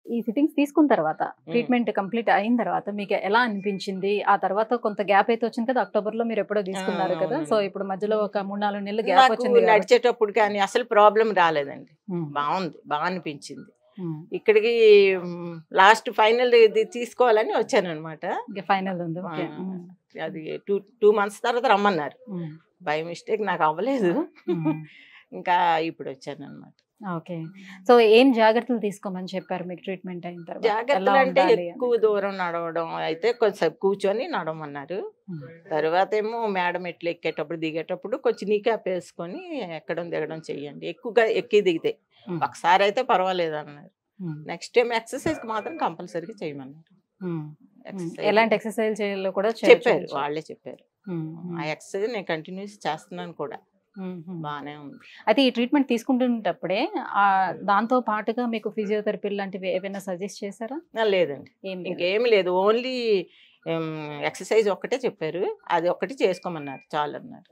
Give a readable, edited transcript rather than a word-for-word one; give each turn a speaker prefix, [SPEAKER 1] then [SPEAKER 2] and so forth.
[SPEAKER 1] ఈ సిట్టింగ్స్ తీసుకున్న తర్వాత ట్రీట్మెంట్ కంప్లీట్ అయిన తర్వాత మీకు ఎలా అనిపించింది? ఆ తర్వాత కొంత గ్యాప్ అయితే వచ్చింది కదా! అక్టోబర్‌లో మీరు ఎప్పుడో తీసుకున్నారు కదా! సో,
[SPEAKER 2] అవునండి.
[SPEAKER 1] ఇప్పుడు మధ్యలో ఒక 3, 4 నెలలు గ్యాప్
[SPEAKER 2] నాకు
[SPEAKER 1] వచ్చింది కాబట్టి
[SPEAKER 2] నడిచేటప్పుడు కానీ అసలు ప్రాబ్లమ్ రాలేదండి.
[SPEAKER 1] హ్మ్.
[SPEAKER 2] బావుంది. బా అనిపించింది.
[SPEAKER 1] హ్మ్.
[SPEAKER 2] ఇక్కడికి లాస్ట్ ఫైనల్ ఇది తీసుకోవాలని వచ్చాననమాట.
[SPEAKER 1] ఇంక ఫైనల్ ఉంది.
[SPEAKER 2] ఆ!
[SPEAKER 1] ఓకే. హ్మ్.
[SPEAKER 2] అది 2 మంత్స్ తర్వాత రమ్మన్నారు.
[SPEAKER 1] హ్మ్.
[SPEAKER 2] బై మిస్టేక్ నాకు అవ్వలేదు.
[SPEAKER 1] హ్మ్.
[SPEAKER 2] ఇంకా ఇప్పుడొచ్చాననమాట.
[SPEAKER 1] ఓకే. సో, ఏం జాగ్రత్తలు తీసుకోమని చెప్పారు మీకు ట్రీట్మెంట్ అయిన తర్వాత? ఎలా
[SPEAKER 2] జాగ్రత్తలంటే
[SPEAKER 1] ఉండాలి అని?
[SPEAKER 2] ఎక్కువ దూరం నడవడం అయితే కొంచెంసేపు కూర్చొని నడవమన్నారు.
[SPEAKER 1] హ్మ్.
[SPEAKER 2] తర్వాతేమో మేడ మెట్లు ఎక్కేటప్పుడు, దిగేటప్పుడు కొంచెం నీ క్యాప్ వేసుకొని ఎక్కడం, దిగడం చెయ్యండి. ఎక్కువగా ఎక్కి దిగితే.
[SPEAKER 1] హ్మ్.
[SPEAKER 2] ఒకసారయితే పర్వాలేదన్నారు.
[SPEAKER 1] హ్మ్.
[SPEAKER 2] నెక్స్ట్ టైమ్ ఎక్సర్‌సైజ్‌కి మాత్రం కంపల్సరీగా చేయమన్నారు.
[SPEAKER 1] హ్మ్. హ్మ్.
[SPEAKER 2] ఎక్సర్‌సైజ్
[SPEAKER 1] ఎలాంటి ఎక్సర్‌సైజ్ చేయాలో కూడా
[SPEAKER 2] చెప్పారు.
[SPEAKER 1] చూపించారు.
[SPEAKER 2] వాళ్ళే చెప్పారు.
[SPEAKER 1] హ్మ్.
[SPEAKER 2] ఆ
[SPEAKER 1] హ్మ్.
[SPEAKER 2] ఎక్సర్‌సైజ్ నేను కంటిన్యూస్ చేస్తున్నాను కూడా.
[SPEAKER 1] హుహు.
[SPEAKER 2] బానే ఉంది.
[SPEAKER 1] అయితే ఈ ట్రీట్మెంట్ తీసుకుంటునేటప్పుడే దాంతో పాటుగా మీకు ఫిజియోథెరపీ లాంటివి ఏవైనా సజెస్ట్ చేసారా?
[SPEAKER 2] లేదండి.
[SPEAKER 1] ఏం లేదా?
[SPEAKER 2] ఇంకేమి లేదు. ఓన్లీ ఎక్సర్‌సైజ్ ఒక్కటే చెప్పారు. అది ఒక్కటి చేసుకోమన్నారు చాలన్నారు.